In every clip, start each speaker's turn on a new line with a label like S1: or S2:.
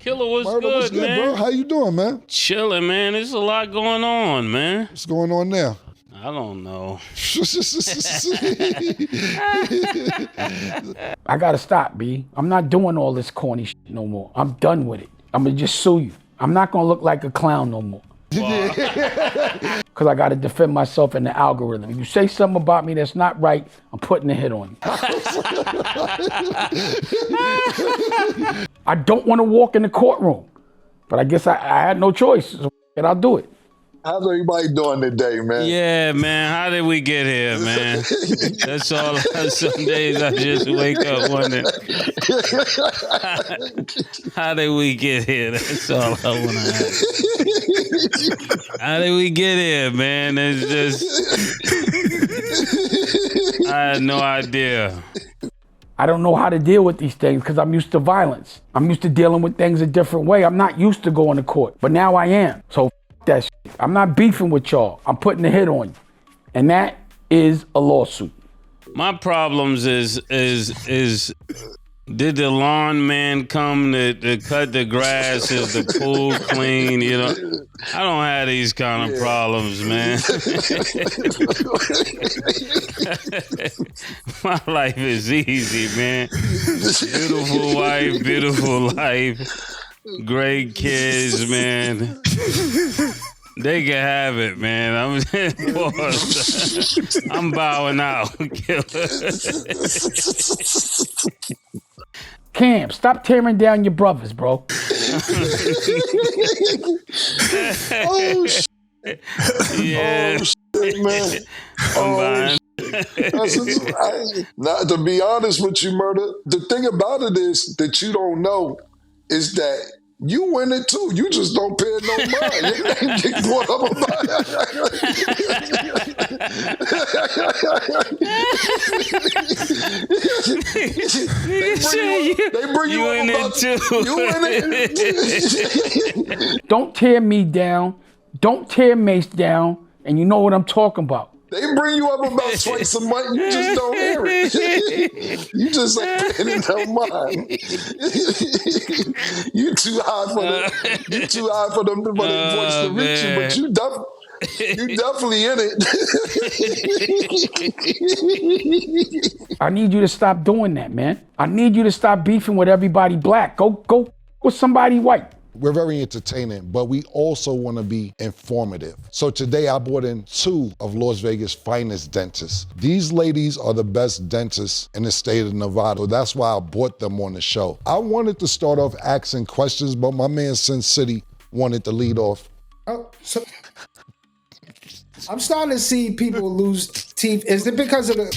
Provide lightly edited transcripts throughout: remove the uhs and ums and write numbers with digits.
S1: Killer, what's
S2: Murder,
S1: good,
S2: what's good,
S1: man?
S2: bro? How you doing, man?
S1: Chilling, man. There's a lot going on, man.
S2: What's going on now?
S1: I don't know.
S3: I gotta stop, B. I'm not doing all this corny shit no more. I'm done with it. I'm gonna just sue you. I'm not gonna look like a clown no more. Because I gotta defend myself in the algorithm. If you say something about me that's not right, I'm putting a hit on you. I don't want to walk in the courtroom, but I guess I had no choice, so I'll do it.
S2: How's everybody doing today, man?
S1: Yeah, man. How did we get here, man? That's all. Some days I just wake up wondering, how did we get here? That's all I want to ask. How did we get here, man? It's just, I had no idea.
S3: I don't know how to deal with these things because I'm used to violence. I'm used to dealing with things a different way. I'm not used to going to court, but now I am. So that shit. I'm not beefing with y'all. I'm putting a hit on you. And that is a lawsuit.
S1: My problems is did the lawn man come to cut the grass? Is the pool clean? You know, I don't have these kind of problems, man. My life is easy, man. Beautiful wife, beautiful life, great kids, man. They can have it, man. I'm bowing out.
S3: Cam, stop tearing down your brothers, bro.
S2: Oh, shit.
S1: Yeah.
S2: Oh, shit, man.
S1: I'm
S2: Not to be honest with you, Murder, the thing about it is that you don't know is that you win it too. You just don't pay it no mind. You ain't get caught up about it. They bring you
S1: in
S2: up
S1: it too.
S2: You in it.
S3: Don't tear me down. Don't tear Mase down. And you know what I'm talking about.
S2: They bring you up about twice a month. You just don't hear it. You just ain't paying it no mind. You too high for them for their voice to reach you, but you definitely in it.
S3: I need you to stop doing that, man. I need you to stop beefing with everybody black. Go with somebody white.
S2: We're very entertaining, but we also want to be informative. So today I brought in two of Las Vegas' finest dentists. These ladies are the best dentists in the state of Nevada. That's why I brought them on the show. I wanted to start off asking questions, but my man Sin City wanted to lead off.
S4: Oh, so I'm starting to see people lose teeth. Is it because of the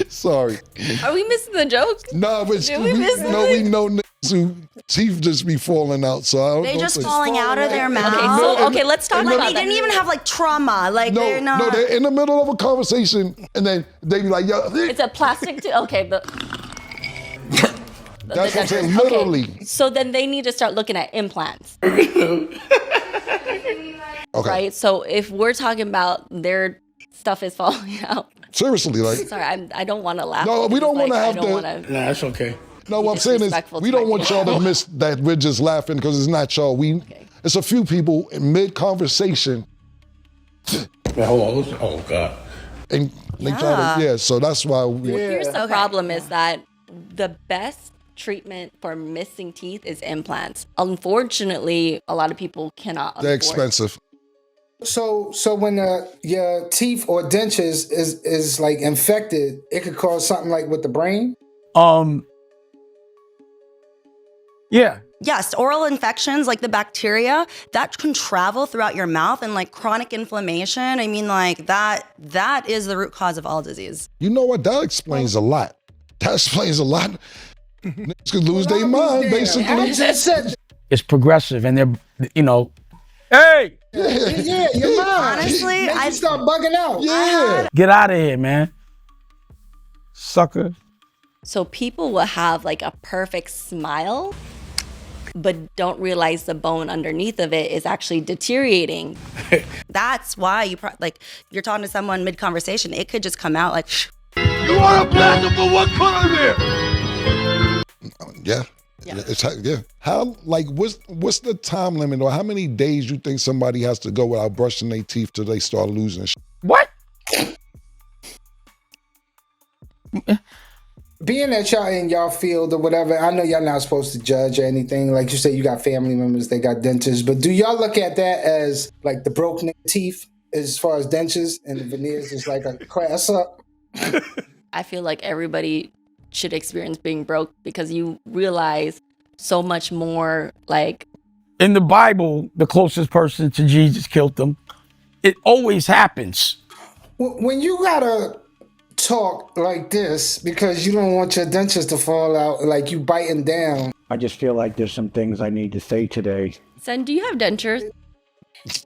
S2: Sorry.
S5: Are we missing the joke?
S2: No, but we know niggas who teeth just be falling out. So I don't
S6: They
S2: know
S6: just falling out of their mouth.
S5: Okay, let's talk about
S6: They didn't even have like trauma. Like they're not.
S2: No, they're in the middle of a conversation and then they be like, yo.
S5: It's a plastic tooth. Okay,
S2: That's what I'm saying, literally.
S5: Okay. So then they need to start looking at implants.
S2: Okay.
S5: Right? So if we're talking about their stuff is falling out.
S2: Seriously, like.
S5: Sorry, I don't want to laugh.
S2: No, we don't want to have
S3: Nah, that's okay.
S2: No, what I'm saying is we don't want y'all to miss that we're just laughing because it's not y'all. It's a few people in mid-conversation.
S3: Hold on. Oh, God.
S2: And they try to, so that's why
S5: Here's the problem is that the best treatment for missing teeth is implants. Unfortunately, a lot of people cannot afford.
S2: They're expensive.
S4: So when your teeth or dentures is like infected, it could cause something like with the brain?
S3: Yeah.
S6: Yes, oral infections like the bacteria that can travel throughout your mouth and like chronic inflammation. I mean, like that is the root cause of all disease.
S2: You know what? That explains a lot. That explains a lot. Niggas could lose their mind, basically.
S3: It's progressive and they're, hey!
S4: Yeah, your mind.
S6: Honestly,
S4: I start bugging out.
S2: Yeah.
S3: Get out of here, man. Sucker.
S5: So people will have like a perfect smile, but don't realize the bone underneath of it is actually deteriorating.
S6: That's why you're talking to someone mid-conversation. It could just come out like
S7: You want a platinum for what color there?
S2: Yeah. Yeah. How, like, what's the time limit, or how many days you think somebody has to go without brushing their teeth till they start losing shit?
S3: What?
S4: Being that y'all in y'all field or whatever, I know y'all not supposed to judge or anything. Like you said, you got family members, they got dentures. But do y'all look at that as like the broken teeth as far as dentures, and the veneers is like a class up?
S5: I feel like everybody should experience being broke because you realize so much more. Like
S3: In the Bible, the closest person to Jesus killed them. It always happens.
S4: When you gotta talk like this because you don't want your dentures to fall out, like you biting down.
S8: I just feel like there's some things I need to say today.
S5: Sen, do you have dentures?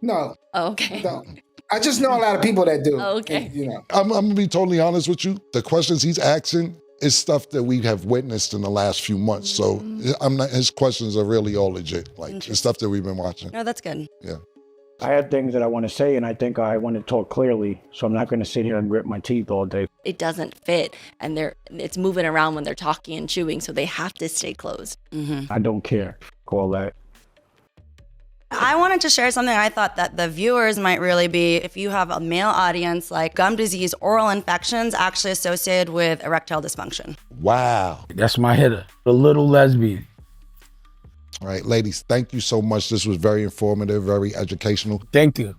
S4: No.
S5: Oh, okay.
S4: No. I just know a lot of people that do.
S5: Oh, okay.
S4: You know.
S2: I'm gonna be totally honest with you. The questions he's asking is stuff that we have witnessed in the last few months. So his questions are really all legit. Like it's stuff that we've been watching.
S6: No, that's good.
S2: Yeah.
S8: I have things that I want to say, and I think I want to talk clearly, so I'm not going to sit here and grit my teeth all day.
S5: It doesn't fit, and it's moving around when they're talking and chewing, so they have to stay closed.
S8: I don't care. Call that.
S6: I wanted to share something I thought that the viewers might really be, if you have a male audience, like gum disease, oral infections actually associated with erectile dysfunction.
S2: Wow.
S3: That's my hitter. The little lesbian.
S2: All right, ladies, thank you so much. This was very informative, very educational.
S3: Thank you.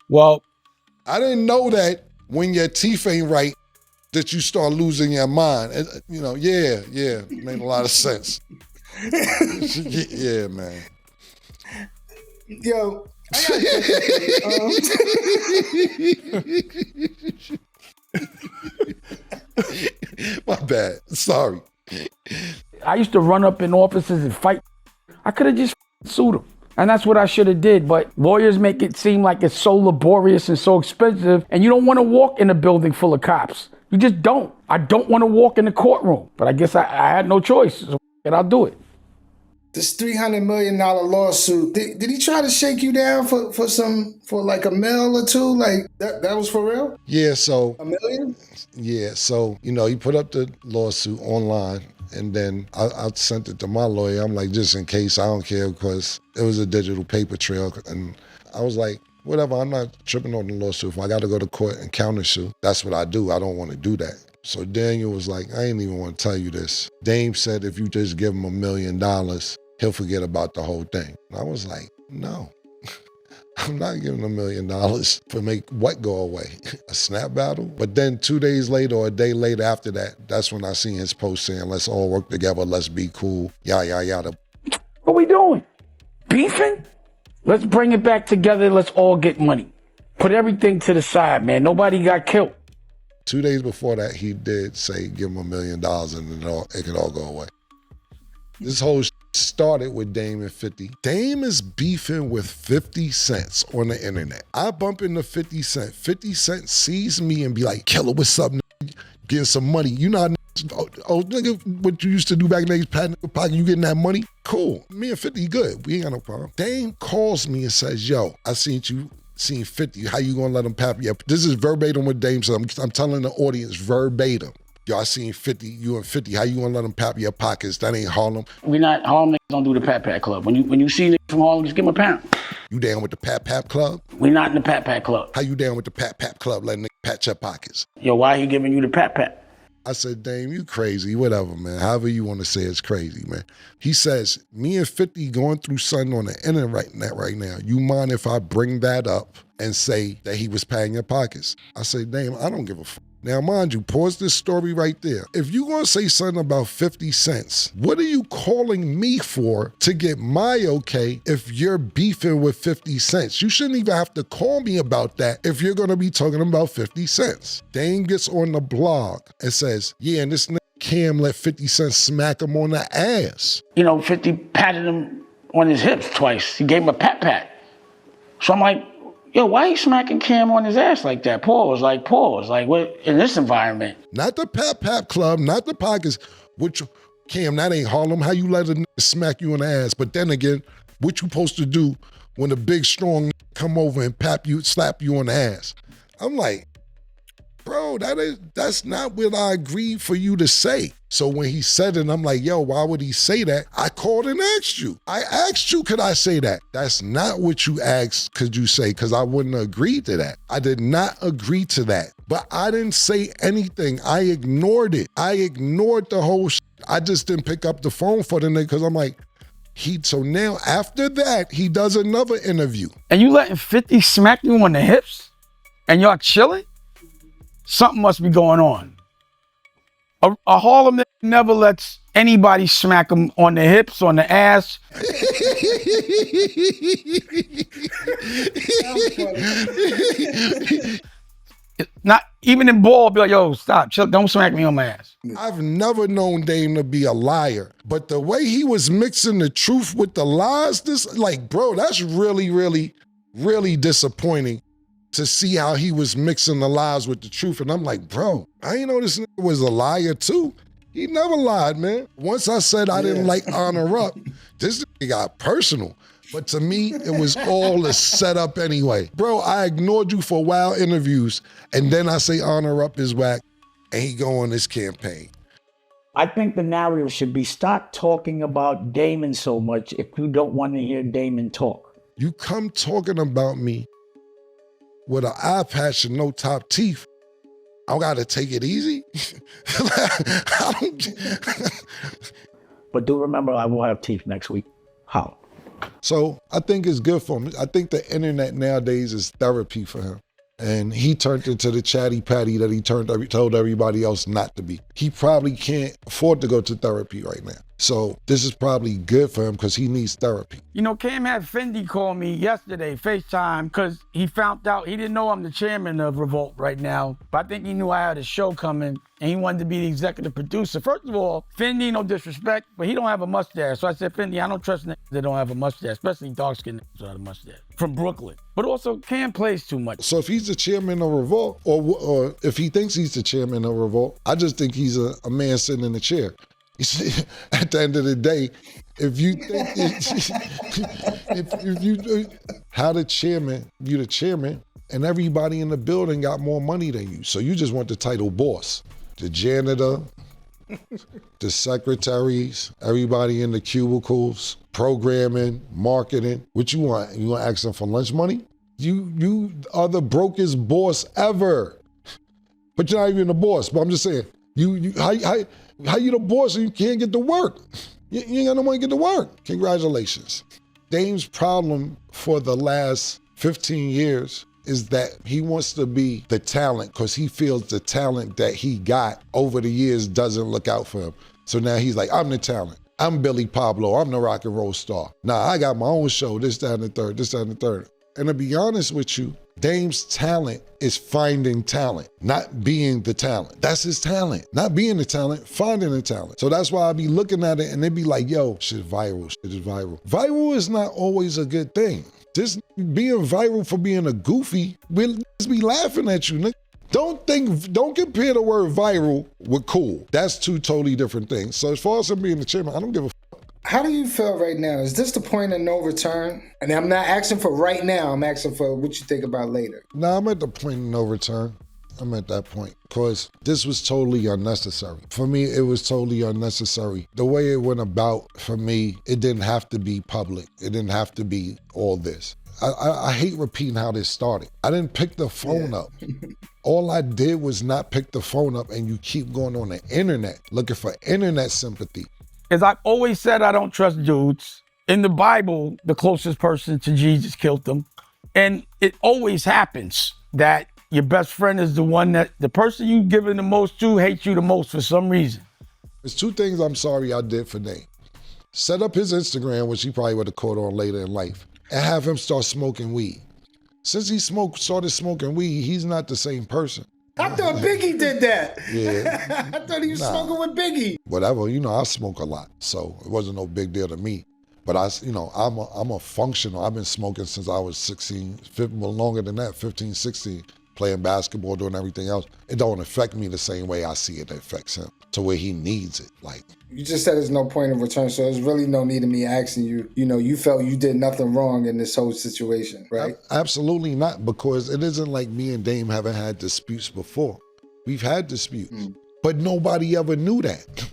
S3: Well,
S2: I didn't know that when your teeth ain't right, that you start losing your mind. You know, yeah, it made a lot of sense. Yeah, man.
S4: Yo, I got
S2: My bad. Sorry.
S3: I used to run up in offices and fight. I could have just sued them. And that's what I should have did. But lawyers make it seem like it's so laborious and so expensive. And you don't want to walk in a building full of cops. You just don't. I don't want to walk in the courtroom. But I guess I had no choice. So I'll do it.
S4: this $300 million lawsuit. Did he try to shake you down for like $1 million or $2 million? Like that was for real?
S2: Yeah, so
S4: $1 million?
S2: Yeah, so, he put up the lawsuit online, and then I sent it to my lawyer. I'm like, just in case, I don't care, because it was a digital paper trail. And I was like, whatever, I'm not tripping on the lawsuit. If I got to go to court and countersue, that's what I do. I don't want to do that. So Daniel was like, I ain't even want to tell you this. Dame said if you just give him $1 million, he'll forget about the whole thing. And I was like, no. I'm not giving $1 million to make what go away? A snap battle? But then 2 days later or a day later after that, that's when I seen his post saying, let's all work together, let's be cool, yada, yada.
S3: What we doing? Beefing? Let's bring it back together. Let's all get money. Put everything to the side, man. Nobody got killed.
S2: 2 days before that, he did say give him $1 million and it could all go away. This whole started with Dame and 50. Dame is beefing with 50 Cent on the internet. I bump into 50 Cent. 50 Cent sees me and be like, Killer, what's up, nigga? Getting some money. You know, nigga, what you used to do back in the days, pat in the pocket, you getting that money? Cool. Me and 50 good. We ain't got no problem. Dame calls me and says, yo, I seen 50. How you gonna let him pap you? This is verbatim what Dame said. I'm telling the audience verbatim. Yo, I seen 50, you and 50. How you gonna let them pap your pockets? That ain't Harlem.
S3: Harlem niggas don't do the Pat Pat Club. When you see niggas from Harlem, just give them a pound.
S2: You down with the Pat Pap Club?
S3: We not in the Pat Pat Club.
S2: How you down with the Pat Pap Club letting niggas pat your pockets?
S3: Yo, why he giving you the Pat Pat?
S2: I said, Dame, you crazy, whatever, man. However you want to say it's crazy, man. He says, me and 50 going through something on the internet right now. You mind if I bring that up and say that he was patting your pockets? I say, Dame, I don't give a fuck. Now, mind you, pause this story right there. If you gonna say something about 50 cents, what are you calling me for to get my okay if you're beefing with 50 cents? You shouldn't even have to call me about that if you're gonna be talking about 50 cents. Dame gets on the blog and says, yeah, and this nigga Cam let 50 cents smack him on the ass.
S3: 50 patted him on his hips twice. He gave him a pat pat. So I'm like, yo, why you smacking Cam on his ass like that? Pause, what, in this environment?
S2: Not the Pap Pap Club, not the pockets. Which, Cam, that ain't Harlem. How you let a nigga smack you on the ass? But then again, what you supposed to do when a big, strong come over and slap you on the ass? I'm like, bro, that's not what I agreed for you to say. So when he said it, I'm like, yo, why would he say that? I called and asked you. I asked you, could I say that? That's not what you asked, could you say, because I wouldn't agree to that. I did not agree to that. But I didn't say anything. I ignored it. I ignored the whole shit. I just didn't pick up the phone for the nigga because I'm like, so now after that, he does another interview.
S3: And you letting 50 smack you on the hips? And y'all chilling? Something must be going on. A Harlem nigga never lets anybody smack him on the hips, on the ass. Not even in ball, be like, yo, stop, chill, don't smack me on my ass.
S2: I've never known Dame to be a liar, but the way he was mixing the truth with the lies, bro, that's really, really, really disappointing to see how he was mixing the lies with the truth. And I'm like, bro, I ain't know this nigga was a liar too. He never lied, man. Once I said I didn't like Honor Up, this nigga got personal. But to me, it was all a setup anyway. Bro, I ignored you for wild interviews, and then I say Honor Up is whack, and he go on this campaign.
S8: I think the narrative should be stop talking about Damon so much if you don't want to hear Damon talk.
S2: You come talking about me with an eye patch and no top teeth, I gotta take it easy?
S8: But do remember, I will have teeth next week. How?
S2: So I think it's good for him. I think the internet nowadays is therapy for him. And he turned into the chatty patty that he told everybody else not to be. He probably can't afford to go to therapy right now. So this is probably good for him because he needs therapy.
S3: You know, Cam had Fendi call me yesterday, FaceTime, because he found out, he didn't know I'm the chairman of Revolt right now, but I think he knew I had a show coming and he wanted to be the executive producer. First of all, Fendi, no disrespect, but he don't have a mustache. So I said, Fendi, I don't trust niggas that don't have a mustache, especially dark-skinned niggas without a mustache. From Brooklyn. But also, Cam plays too much.
S2: So if he's the chairman of Revolt, or if he thinks he's the chairman of Revolt, I just think he's a man sitting in a chair. You see, at the end of the day, if you think if you how the chairman, you the chairman, and everybody in the building got more money than you. So you just want the title boss. The janitor, the secretaries, everybody in the cubicles, programming, marketing. What you want? You want to ask them for lunch money? You are the brokest boss ever. But you're not even the boss. But I'm just saying, how you the boss and you can't get to work? You ain't got no money to get to work. Congratulations. Dame's problem for the last 15 years is that he wants to be the talent because he feels the talent that he got over the years doesn't look out for him. So now he's like, I'm the talent. I'm Billy Pablo. I'm the rock and roll star. Nah, I got my own show, this, that, and the third, this, that, and the third. And to be honest with you, Dame's talent is finding talent, not being the talent. That's his talent. Not being the talent, finding the talent. So that's why I be looking at it and they be like, yo, shit viral, shit is viral. Viral is not always a good thing. Just being viral for being a goofy, we'll just be laughing at you, nigga. Don't compare the word viral with cool. That's two totally different things. So as far as him being the chairman, I don't give a fuck.
S4: How do you feel right now? Is this the point of no return? And I'm not asking for right now, I'm asking for what you think about later.
S2: Nah, I'm at the point of no return. I'm at that point because this was totally unnecessary. For me, it was totally unnecessary. The way it went about, for me, it didn't have to be public. It didn't have to be all this. I hate repeating how this started. I didn't pick the phone up. All I did was not pick the phone up and you keep going on the internet looking for internet sympathy.
S3: As I've always said, I don't trust dudes. In the Bible, the closest person to Jesus killed them. And it always happens that your best friend is the one that the person you giving the most to hates you the most for some reason.
S2: There's two things I'm sorry I did for Dame. Set up his Instagram, which he probably would have caught on later in life, and have him start smoking weed. Since he started smoking weed, he's not the same person.
S4: I thought Biggie did that.
S2: Yeah.
S4: I thought he was smoking with Biggie.
S2: Whatever, I smoke a lot, so it wasn't no big deal to me. But I'm a functional. I've been smoking since I was 16, longer than that, 15, 16, playing basketball, doing everything else. It don't affect me the same way I see it affects him, to where he needs it. Like,
S4: you just said there's no point of return, so there's really no need of me asking you. You felt you did nothing wrong in this whole situation, right?
S2: Absolutely not, because it isn't like me and Dame haven't had disputes before. We've had disputes. But nobody ever knew that.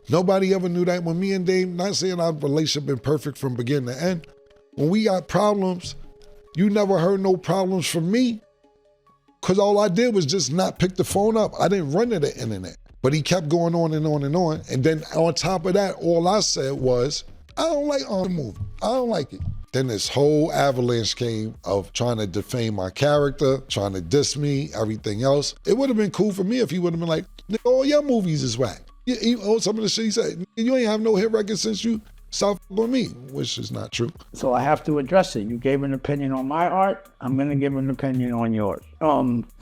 S2: Nobody ever knew that. When me and Dame, not saying our relationship been perfect from beginning to end, when we got problems, you never heard no problems from me. Cause all I did was just not pick the phone up. I didn't run to the internet. But he kept going on and on and on. And then on top of that, all I said was, I don't like the movie. I don't like it. Then this whole avalanche came of trying to defame my character, trying to diss me, everything else. It would have been cool for me if he would have been like, all your movies is whack. Some of the shit he said, you ain't have no hit record since you stopped with me, which is not true.
S8: So I have to address it. You gave an opinion on my art, I'm gonna give an opinion on yours.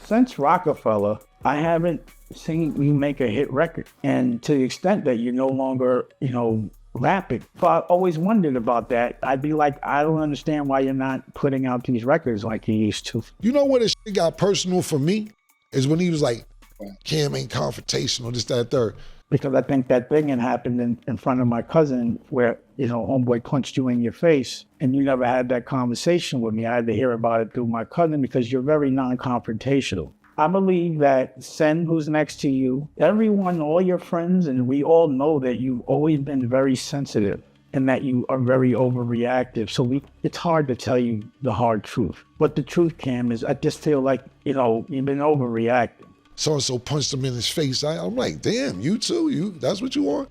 S8: Since Rockefeller, I haven't seen you make a hit record. And to the extent that you're no longer, rapping. So I always wondered about that. I'd be like, I don't understand why you're not putting out these records like you used to.
S2: You know when this shit got personal for me? Is when he was like, Cam ain't confrontational, this, that, third.
S8: Because I think that thing had happened in front of my cousin where, homeboy punched you in your face and you never had that conversation with me. I had to hear about it through my cousin because you're very non-confrontational. I believe that Sen, who's next to you, everyone, all your friends, and we all know that you've always been very sensitive and that you are very overreactive. So it's hard to tell you the hard truth. But the truth, Cam, is I just feel like, you've been overreacting.
S2: So-and-so punched him in his face. I'm like, damn, you too? That's what you want?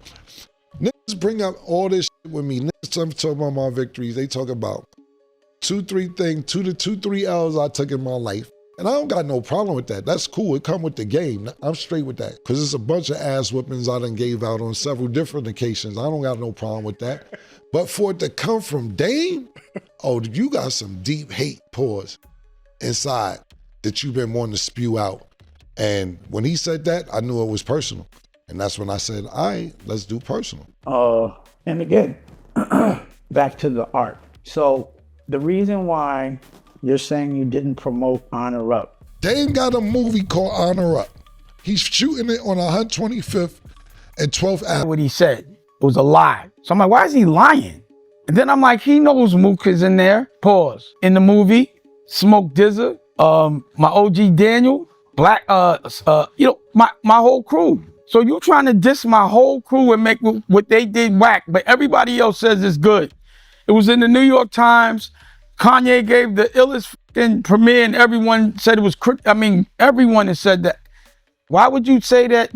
S2: Niggas bring up all this shit with me. Niggas talk about my victories. They talk about 2-3 L's I took in my life. And I don't got no problem with that. That's cool. It come with the game. I'm straight with that. Because it's a bunch of ass whippings I done gave out on several different occasions. I don't got no problem with that. But for it to come from Dame, you got some deep hate pause inside that you've been wanting to spew out. And when he said that, I knew it was personal. And that's when I said, all right, let's do personal.
S8: And again, back to the art. So the reason why you're saying you didn't promote Honor Up.
S2: Dame got a movie called Honor Up. He's shooting it on 125th and 12th Avenue.
S3: What he said, it was a lie. So I'm like, why is he lying? And then I'm like, he knows Mook is in there. Pause. In the movie, Smoke Dizza, my OG Daniel, Black, my whole crew. So you trying to diss my whole crew and make what they did whack, but everybody else says it's good. It was in the New York Times. Kanye gave the illest premiere and everyone said it was, everyone has said that. Why would you say that?